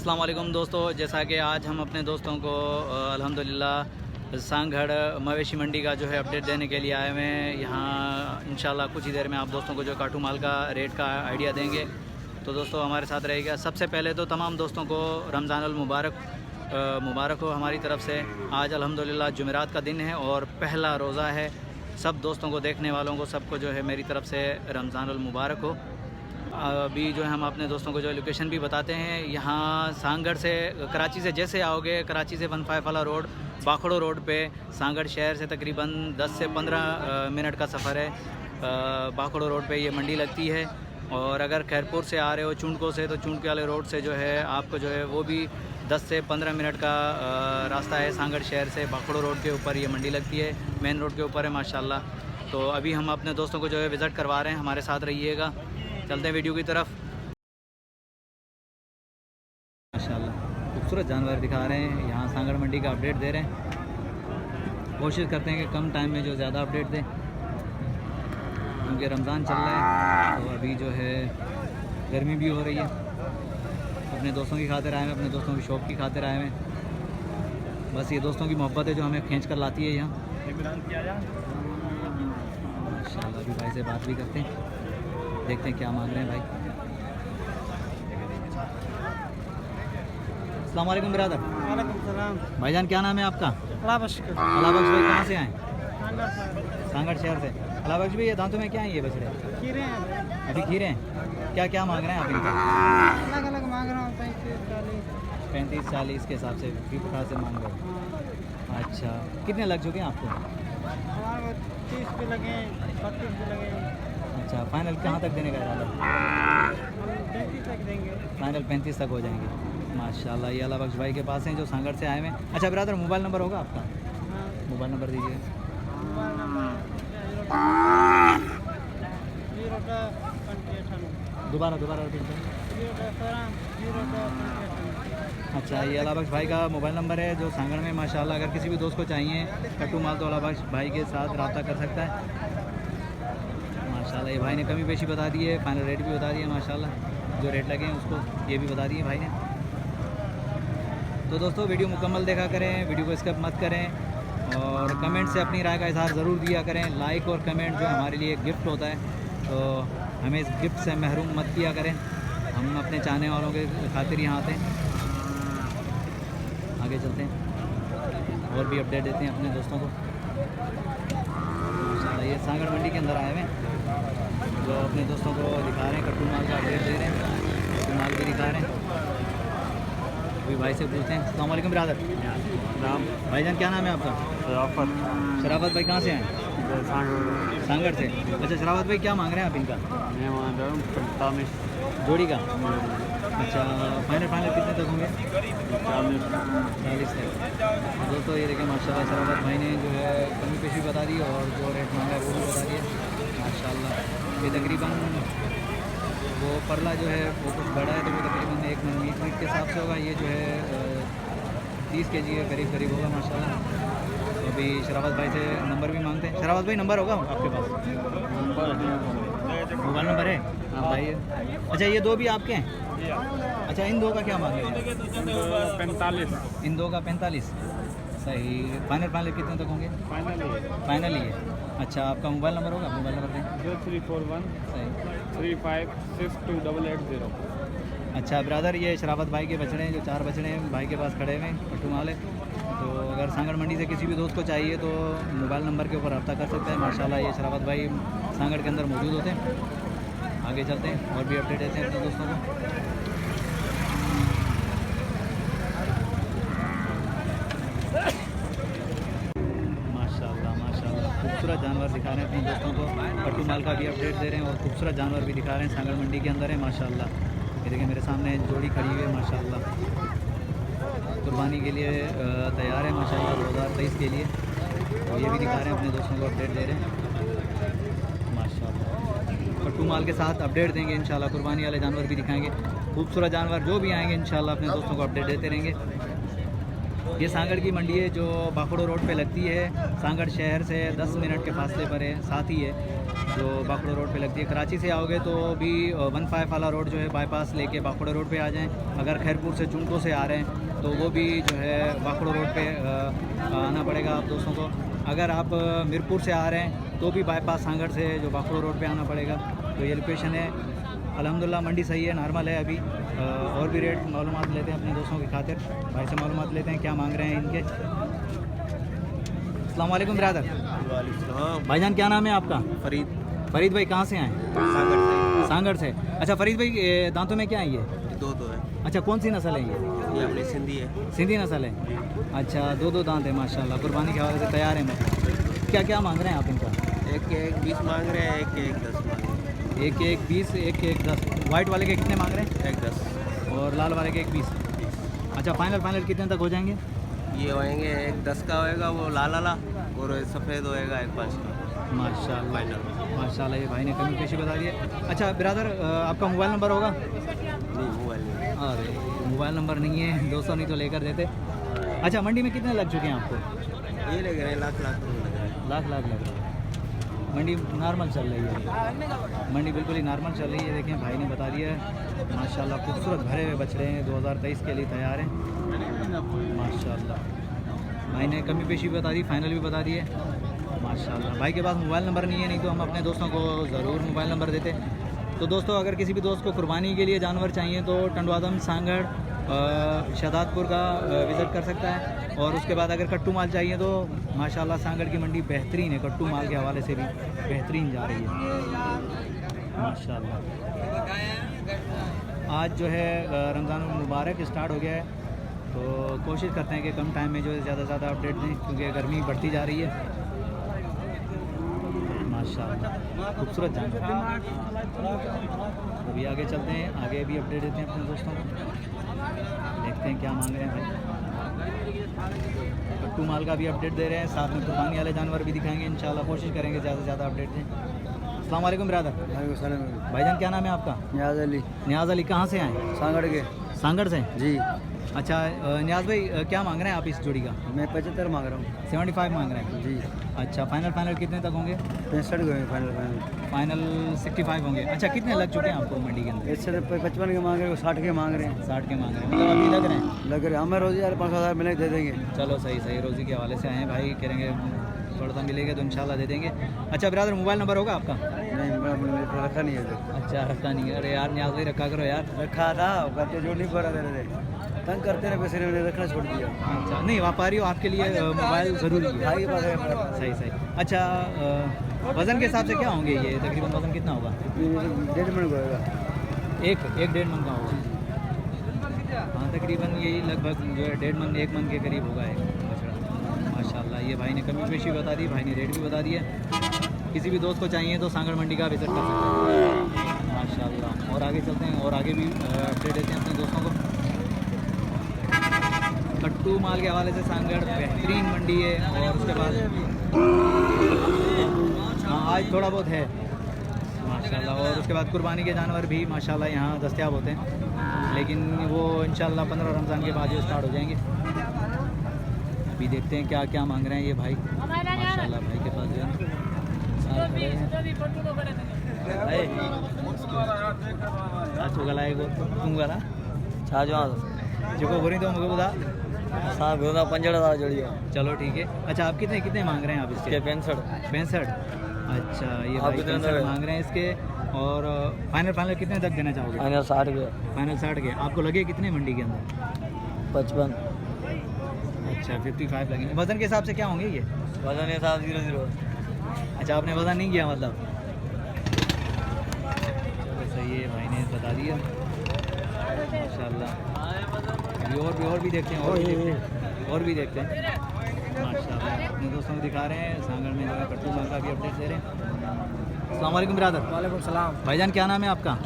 अस्सलाम वालेकुम दोस्तों, जैसा कि आज हम अपने दोस्तों को अल्हम्दुलिल्लाह सांगढ़ मवेशी मंडी का जो है अपडेट देने के लिए आए हुए हैं। यहाँ इंशाल्लाह कुछ ही देर में आप दोस्तों को जो काटू माल का रेट का आइडिया देंगे। तो दोस्तों हमारे साथ रहेगा। सबसे पहले तो तमाम दोस्तों को रमज़ान अल मुबारक हो हमारी तरफ से। आज अल्हम्दुलिल्लाह जुमेरात का दिन है और पहला रोज़ा है। सब दोस्तों को, देखने वालों को, सबको जो है मेरी तरफ से रमज़ान अल मुबारक हो। अभी जो है हम अपने दोस्तों को जो लोकेशन भी बताते हैं। यहाँ सांगढ़ से, कराची से जैसे आओगे, कराची से 15 वाला रोड बाखड़ो रोड पे सांगढ़ शहर से तकरीबन 10 से 15 मिनट का सफ़र है। बाखड़ो रोड पे ये मंडी लगती है। और अगर खैरपुर से आ रहे हो चुनको से, तो चुनके वाले रोड से जो है आपको जो है वो भी 10 से 15 मिनट का रास्ता है। सांगढ़ शहर से बाखड़ो रोड के ऊपर ये मंडी लगती है, मेन रोड के ऊपर है माशाल्लाह। तो अभी हम अपने दोस्तों को जो है विज़िट करवा रहे हैं, हमारे साथ रहिएगा। चलते हैं वीडियो की तरफ। माशाल्लाह खूबसूरत जानवर दिखा रहे हैं, यहाँ सांगढ़ मंडी का अपडेट दे रहे हैं। कोशिश करते हैं कि कम टाइम में जो ज़्यादा अपडेट दें, क्योंकि रमज़ान चल रहा है तो अभी जो है गर्मी भी हो रही है। अपने दोस्तों की खातिर आए हैं, अपने दोस्तों की शॉप की खातिर आए हैं। बस ये दोस्तों की मोहब्बत है जो हमें खींच कर लाती है यहाँ। माशाल्लाह अभी भाई से बात भी करते हैं, देखते हैं क्या मांग रहे हैं भाई। अस्सलाम वालेकुम बिरादर। वालेकुम सलाम। भाईजान क्या नाम है आपका? अलाबख्श भाई कहाँ से आए? सांगढ़ शहर से। अलाबख्श भाई ये दांतों में क्या है ये बछड़े? खीरे हैं अभी खीरे हैं। क्या क्या मांग रहे हैं आप इनका? अलग अलग मांग रहा हूँ, 35-40 के हिसाब से 50 से मांग रहे हो। अच्छा, कितने लग चुके हैं आपको? हमारे 30 पे लगे, 32 पे लगे। अच्छा, फाइनल कहाँ तक देने का इरादा? 35 तक देंगे। फाइनल 35 तक हो जाएंगे। माशाल्लाह ये अलाबख्श भाई के पास हैं जो सांगढ़ से आए हैं। अच्छा बिरादर, मोबाइल नंबर होगा आपका? हाँ, मोबाइल नंबर दीजिए। मोबाइल नंबर दोबारा रिपीट करें। अच्छा, ये अलाबख्श भाई का मोबाइल नंबर है जो सांगढ़ में माशाल्लाह अगर किसी भी दोस्त को चाहिए कट्टू माल तो अलाबख्श भाई के साथ रब्ता कर सकता है। माशाल्लाह ये भाई ने कमी पेशी बता दी है, फाइनल रेट भी बता दिया माशाल्लाह। जो रेट लगे हैं उसको ये भी बता दिए भाई ने। तो दोस्तों वीडियो मुकम्मल देखा करें, वीडियो को स्किप मत करें और कमेंट से अपनी राय का इजहार ज़रूर दिया करें। लाइक और कमेंट जो हमारे लिए एक गिफ्ट होता है, तो हमें इस गिफ्ट से महरूम मत किया करें। हम अपने चाहने वालों के खातिर यहाँ आते हैं। आगे चलते हैं और भी अपडेट देते हैं अपने दोस्तों को। ये सांगढ़ मंडी के अंदर आए हैं जो अपने दोस्तों को दिखा रहे हैं, कट्टू माल का अपडेट दे रहे हैं, कट्टू माल भी दिखा रहे हैं। अभी भाई से पूछते हैं। अस्सलाम वालेकुम बिरादर। नाम भाईजान क्या नाम है आपका? शराफत भाई कहाँ से आए? सांगढ़ से। अच्छा शराफत भाई क्या मांग रहे हैं आप इनका? मैं मान रहा हूँ 45 जोड़ी का। अच्छा, फाइनल कितने तक होंगे? 40 तक। दोस्तों ये देखें माशाल्लाह शराफत भाई ने जो है कमी पेशी बता दी और जो रेट मांगा है वो भी बता दिया माशाल्लाह। ये तकरीबन वो परला जो है वो कुछ बड़ा है, तो वो तकरीबन 1 मीट के हिसाब से होगा। ये जो है 30 kg के करीब होगा माशाल्लाह। तो अभी शराफत भाई से नंबर भी मांगते हैं। शराफत भाई नंबर होगा आपके पास? मोबाइल नंबर है? हाँ भाई। अच्छा ये दो भी आपके हैं? अच्छा इन दो का क्या मांग रहे हैं? 45। इन दो का 45। सही। फाइनल कितने तक होंगे? फाइनल ही है। अच्छा आपका मोबाइल नंबर होगा? मोबाइल नंबर दें। 0341 सही 356280। अच्छा ब्रदर, ये शराफत भाई के बछड़े हैं, जो 4 बछड़े हैं भाई के पास खड़े हुए हैं, कट्टू माल है। तो अगर सांगढ़ मंडी से किसी भी दोस्त को चाहिए तो मोबाइल नंबर के ऊपर रब्ता कर सकता है। माशाल्लाह ये शराफत भाई सांगढ़ के अंदर मौजूद होते हैं। आगे चलते हैं और भी अपडेट देते हैं अपने दोस्तों को। खूबसूरत जानवर दिखा रहे हैं अपने दोस्तों को, कट्टू माल का भी अपडेट दे रहे हैं और खूबसूरत जानवर भी दिखा रहे हैं। सांगढ़ मंडी के अंदर है माशाल्लाह। ये देखिए मेरे सामने जोड़ी खड़ी हुई है माशाल्लाह, कुर्बानी के लिए तैयार है माशाल्लाह 2023 के लिए। तो ये भी दिखा रहे हैं अपने दोस्तों को, अपडेट दे रहे हैं माशाल्लाह। कट्टू माल के साथ अपडेट देंगे इंशाल्लाह, कुर्बानी वाले जानवर भी दिखाएंगे। खूबसूरत जानवर जो भी आएंगे इंशाल्लाह अपने दोस्तों को अपडेट देते रहेंगे। ये सांगढ़ की मंडी है जो बाखड़ो रोड पे लगती है। सांगढ़ शहर से 10 मिनट के फासले पर है, साथ ही है। जो बाखड़ो रोड पे लगती है। कराची से आओगे तो भी 15 वाला रोड जो है बाईपास लेके बाखड़ो रोड पे आ जाएं। अगर खैरपुर से चुनको से आ रहे हैं तो वो भी जो है बाखड़ो रोड पे आना पड़ेगा आप दोस्तों को। अगर आप मीरपुर से आ रहे हैं तो भी बाईपास सांगड़ से जो बाखड़ो रोड पे आना पड़ेगा। तो ये लोकेशन है। अल्हम्दुलिल्लाह मंडी सही है, नॉर्मल है अभी। और भी रेट मालूमात लेते हैं अपने दोस्तों की खातिर। भाई से मालूमात लेते हैं क्या मांग रहे हैं इनके। अस्सलाम वालेकुम ब्रदर। भाईजान क्या नाम है आपका? फरीद। फरीद भाई कहाँ से आए? सागर से। सांगड़ से। अच्छा फरीद भाई दांतों में क्या है ये? दो है। अच्छा कौन सी नस्ल है ये अपनी सिंधी है। सिंधी नस्ल है। अच्छा दो दांत है माशाल्लाह, कुर्बानी के हवाले से तैयार है। मतलब क्या क्या मांग रहे हैं आप इनका? एक के 20 मांग रहे हैं, एक के 10 मांग रहे हैं। एक 20, एक 10। वाइट वाले के कितने मांग रहे हैं? एक 10 और लाल वाले के 20। अच्छा फाइनल कितने तक हो जाएंगे? ये होएंगे, एक 10 का होएगा वो लाल वाला, और सफ़ेद होएगा एक 5 का। माशाल्लाह ये भाई ने कमी पेशी बता दी है। अच्छा ब्रदर आपका मोबाइल नंबर होगा? नहीं, मोबाइल नहीं। अरे मोबाइल नंबर नहीं है दोस्तों, नहीं तो लेकर देते। अच्छा मंडी में कितने लग चुके हैं आपको? ये लग रहे हैं लाख लग रहे हैं। लाख लग रहे हैं। मंडी नॉर्मल चल रही है, मंडी बिल्कुल ही नॉर्मल चल रही है। देखें भाई ने बता दिया है माशाल्लाह, खूबसूरत भरे हुए बछड़े हैं, 2023 के लिए तैयार हैं माशाल्लाह। भाई ने कमी पेशी भी बता दी, फाइनल भी बता दी है माशाल्लाह। भाई के पास मोबाइल नंबर नहीं है, नहीं तो हम अपने दोस्तों को ज़रूर मोबाइल नंबर देते। तो दोस्तों अगर किसी भी दोस्त को कुर्बानी के लिए जानवर चाहिए तो टंडवादम सांगड़ शहदादपुर का विज़िट कर सकता है। और उसके बाद अगर कट्टू माल चाहिए तो माशाल्लाह सांगड़ की मंडी बेहतरीन है, कट्टू माल के हवाले से भी बेहतरीन जा रही है माशाल्लाह। आज जो है रमज़ान मुबारक स्टार्ट हो गया है, तो कोशिश करते हैं कि कम टाइम में जो है ज़्यादा से ज़्यादा अपडेट दें, क्योंकि गर्मी बढ़ती जा रही है माशाल्लाह। खूबसूरत जानवर। अभी आगे चलते हैं, आगे भी अपडेट देते हैं अपने दोस्तों को, देखते हैं क्या मांग रहे हैं भाई। कट्टू माल का भी अपडेट दे रहे हैं, साथ में कुर्बानी वाले जानवर भी दिखाएंगे इंशाल्लाह। कोशिश करेंगे ज़्यादा से ज़्यादा अपडेट दें। अस्सलाम वालेकुम ब्रदर। भाईजान क्या नाम है आपका? न्याज अली। न्याज अली कहाँ से आए? सांगड़ के। सांगड़ से जी। अच्छा न्याज भाई क्या मांग रहे हैं आप इस जोड़ी का? मैं 75 मांग रहा हूँ। 75 मांग रहे हैं जी। अच्छा फाइनल कितने तक होंगे? 65 के फाइनल। फाइनल 65 होंगे। अच्छा कितने लग चुके हैं आपको मंडी के अंदर? इससे 55 के मांग रहे हैं, 60 के मांग रहे हैं। 60 के मांग रहे हैं, मतलब अभी लग रहे हैं? लग रहे हैं हमें रोज़ी 5,000 मिले दे देंगे। चलो सही रोज़ी के हवाले से आए हैं भाई, करेंगे थोड़ा सा मिलेगा तो इंशाल्लाह दे देंगे। अच्छा ब्रदर मोबाइल नंबर होगा आपका? नहीं मेरा रखा नहीं है तो। अच्छा रखा नहीं है? अरे यार न्याज भाई रखा करो यार। रखा था करते जो नहीं पड़ा दे रहे थे, तंग करते रहे, पैसे ने रखना छोड़ दिया। अच्छा नहीं व्यापारी हो, आपके लिए मोबाइल ज़रूरी है। भाई के पास है। सही। अच्छा वज़न के हिसाब से क्या होंगे ये? तकरीबन वज़न कितना होगा? 1.5 मन को होगा। एक 1.5 मन का होगा। हाँ तकरीबन यही लगभग जो है 1.5 मन 1 मन के करीब होगा एक बछड़ा माशाल्लाह। ये भाई ने कमी पेशी बता दी, भाई ने रेट भी बता दिया। किसी भी दोस्त को चाहिए तो सांगड़ मंडी का विजिट कर सकते हैं माशाल्लाह। और आगे चलते हैं और आगे भी अपडेट देते हैं अपने दोस्तों को। कट्टू माल के हवाले से सांगड़ बेहतरीन मंडी है। और उसके बाद हाँ आज थोड़ा बहुत है माशाल्लाह। और उसके बाद कुर्बानी के जानवर भी माशाल्लाह यहाँ दस्तयाब होते हैं, लेकिन वो इंशाल्लाह 15 रमज़ान के बाद ये स्टार्ट हो जाएंगे। अभी देखते हैं क्या क्या मांग रहे हैं ये भाई माशाल्लाह। भाई के पास जो है जो बोरी तो मुझे बता साहब होगा 15,000 जोड़िया। चलो ठीक है। अच्छा आप कितने मांग रहे हैं आप इसके? 65। अच्छा ये आप भाई कितने 65 मांग रहे हैं इसके। और फाइनल कितने तक देना चाहोगे? फाइनल 60 के। फाइनल 60 के। आपको लगे कितने मंडी के अंदर? 55। अच्छा 55 लगेंगे। वज़न के हिसाब से क्या होंगे ये? वजन है 0.0। अच्छा आपने वज़न नहीं किया मतलब? चलो सही है, भाई ने बता दिया माशाल्लाह। अभी और भी देखते हैं और भी देखते हैं माशाल्लाह। अपने दोस्तों को दिखा रहे हैं सांगड़ में जो है कट्टू माल का भी अपडेट दे रहे हैं। अस्सलाम वालेकुम ब्रदर। वालेकुम सलाम। भाईजान क्या नाम है आपका?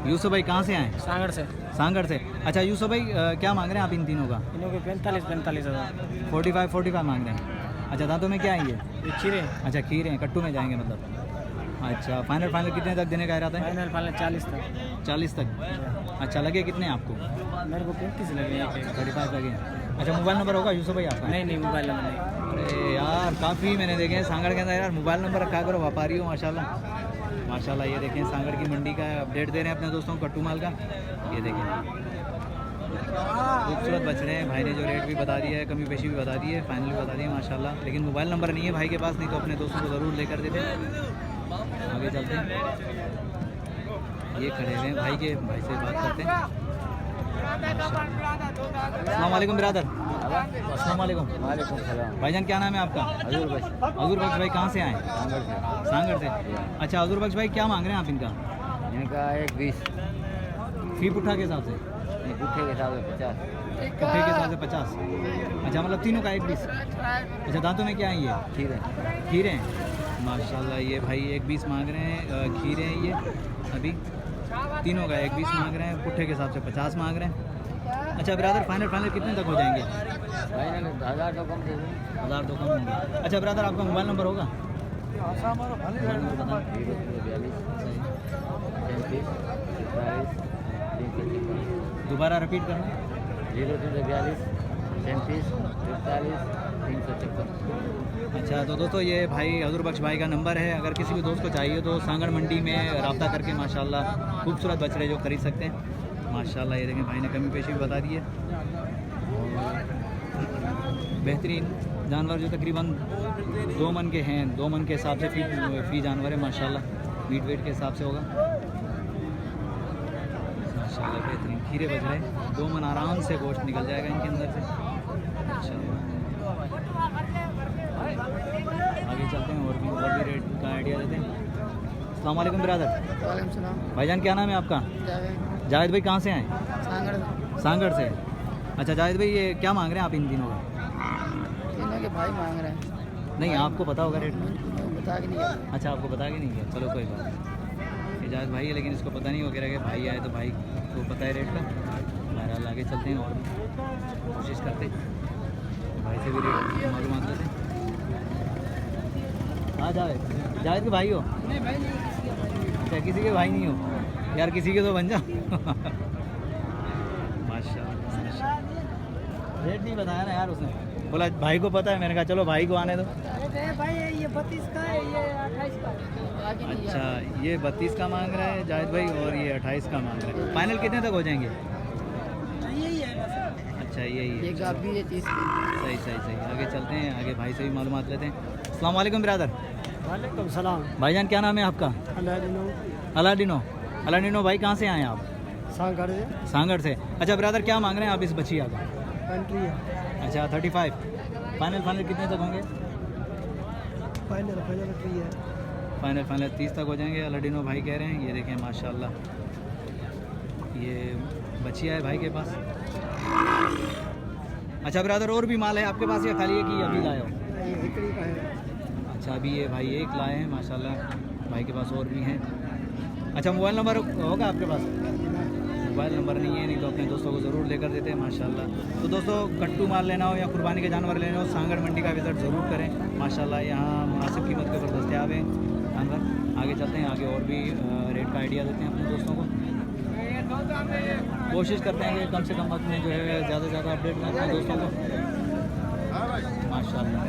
यूसुफ भाई कहाँ से आए? सांगड़ से। सांगड़ से। अच्छा यूसुफ भाई क्या मांग रहे हैं आप इन तीनों का? इनों के 45 हज़ार। 45 मांग रहे हैं। अच्छा दांतों में क्या है ये? खीरे। अच्छा खीरे हैं, कट्टू में जाएंगे मतलब। अच्छा फाइनल कितने तक देने का इरादा है? फाइनल 40 तक। 40 तक। अच्छा लगे कितने आपको? मेरे को 35 लगे। 35 लगे। अच्छा, मोबाइल नंबर होगा यूसुफ भाई आपका? नहीं मोबाइल नंबर नहीं। अरे यार, काफ़ी मैंने देखे हैं सांगड़ के अंदर यार मोबाइल नंबर रखा करो, व्यापारी हो माशाल्लाह माशाल्लाह। ये देखें सांगड़ की मंडी का अपडेट दे रहे हैं अपने दोस्तों को कट्टू माल का। ये देखें खूबसूरत बछड़े हैं, भाई ने जो रेट भी बता दिया है, कमी पेशी भी बता दी है, फाइनल भी बता दी है माशाल्लाह। लेकिन मोबाइल नंबर नहीं है भाई के पास, नहीं तो अपने दोस्तों को ज़रूर लेकर देते। आगे चलते हैं, ये खड़े हुए हैं भाई के, भाई से बात करते हैं। अस्सलाम वालेकुम बिरादर। अस्सलाम वालेकुम। वालेकुम सलाम। भाईजान क्या नाम है आपका? हजूर बख्श। हजूर बख्श भाई कहाँ से आए? सांगड़ से। सांगड़ से। अच्छा हजूर बख्श भाई क्या मांग रहे हैं आप इनका? इनका 120 फी पुट्ठा के हिसाब से? पुट्ठे के हिसाब से 50। पुट्ठे के हिसाब से 50। अच्छा मतलब तीनों का 120। अच्छा दांतों में क्या है ये? ठीक है। खीरे हैं माशाल्लाह। ये भाई 120 मांग रहे हैं, खीरे हैं ये अभी तीनों का 120 मांग रहे हैं, पुट्ठे के हिसाब से 50 मांग रहे हैं। अच्छा ब्रदर फाइनल कितने तक हो जाएंगे? फाइनल 1000 तो कम दे दूँ। 1000 तो कम होंगे। अच्छा ब्रदर आपका मोबाइल नंबर होगा? मोबाइल नंबर बताएं। 042 दोबारा रिपीट करना। 0342 37 43 356। अच्छा तो दोस्तों ये भाई हजूर बख्श भाई का नंबर है, अगर किसी भी दोस्त को चाहिए तो सांगड़ मंडी में रब्ता करके माशाल्लाह खूबसूरत बछड़े जो खरीद सकते हैं माशाल्लाह। ये देखें भाई ने कमी पेशी भी बता दी है। बेहतरीन जानवर जो तकरीबन 2 मन के हैं, 2 मन के हिसाब से फी जानवर है माशाल्लाह, मीट वेट के हिसाब से होगा माशाल्लाह। बेहतरीन खीरे बछड़े 2 मन आराम से गोश्त निकल जाएगा इनके अंदर से माशाल्लाह। आगे चलते हैं और भी रेट का आइडिया देते हैं। अस्सलाम वालेकुम ब्रदर। वालेकुम सलाम। भाईजान क्या नाम है आपका? जावेद भाई कहाँ से आए? सांगड़। सांगड़ से। अच्छा जावेद भाई ये क्या मांग रहे हैं आप इन दिनों का? तीनों के भाई मांग रहे हैं। नहीं आपको पता होगा रेट? बता के नहीं। अच्छा आपको बता के नहीं गया, चलो कोई बात नहीं। ये जावेद भाई है लेकिन इसको पता नहीं हो कह रहा कि भाई आए तो भाई को पता है रेट का। बहरहाल आगे चलते हैं और कोशिश करते हैं भाई से भी रेट मालूम लेते हैं। हाँ जावेद के भाई हो? नहीं भाई नहीं। अच्छा किसी के भाई नहीं हो यार, किसी के तो बन जाओ। माशाल्लाह रेट नहीं बताया ना यार उसने, बोला भाई को पता है, मैंने कहा चलो भाई को आने दो। भाई ये 32 का है, ये 28 का है। अच्छा ये 32 का मांग रहा है जावेद भाई और ये 28 का मांग रहा है। फाइनल कितने तक हो जाएंगे? यही है बस। अच्छा यही है। ये गाभी है 30 की। सही आगे चलते हैं, आगे भाई से भी मालूमात लेते हैं। अस्सलाम वालेकुम ब्रदर। वालेकुम सलाम। भाईजान क्या नाम है आपका? अलादीनो भाई कहाँ से आए हैं आप? सांगड़ से। सांगड़ से। अच्छा ब्रदर क्या मांग रहे हैं आप इस बछिया का? कंट्री है। अच्छा 35। फाइनल कितने तक होंगे? फाइनल फ्री है। फाइनल 30 तक हो जाएंगे, अलादीनो भाई कह रहे हैं। ये देखें माशाल्लाह ये बछिया है भाई के पास। अच्छा ब्रदर और भी माल है आपके पास या खाली है कि अभी लाए हो? ये बिक्री का है। अच्छा अभी ये भाई एक लाए हैं माशाल्लाह, भाई के पास और भी हैं। अच्छा मोबाइल नंबर होगा आपके पास? मोबाइल नंबर नहीं है, नहीं तो अपने दोस्तों को ज़रूर लेकर देते हैं माशाल्लाह। तो दोस्तों कट्टू माल लेना हो या कुर्बानी के जानवर लेना हो सांगड़ मंडी का विज़िट ज़रूर करें माशाल्लाह। यहाँ मुनासिब कीमत के ऊपर दस्तियाब हैं जानवर। आगे चलते हैं, आगे और भी रेट का आइडिया देते हैं अपने दोस्तों को। कोशिश करते हैं कि कम से कम वक्त में जो है ज़्यादा से ज़्यादा अपडेट करें अपने दोस्तों को माशाल्लाह।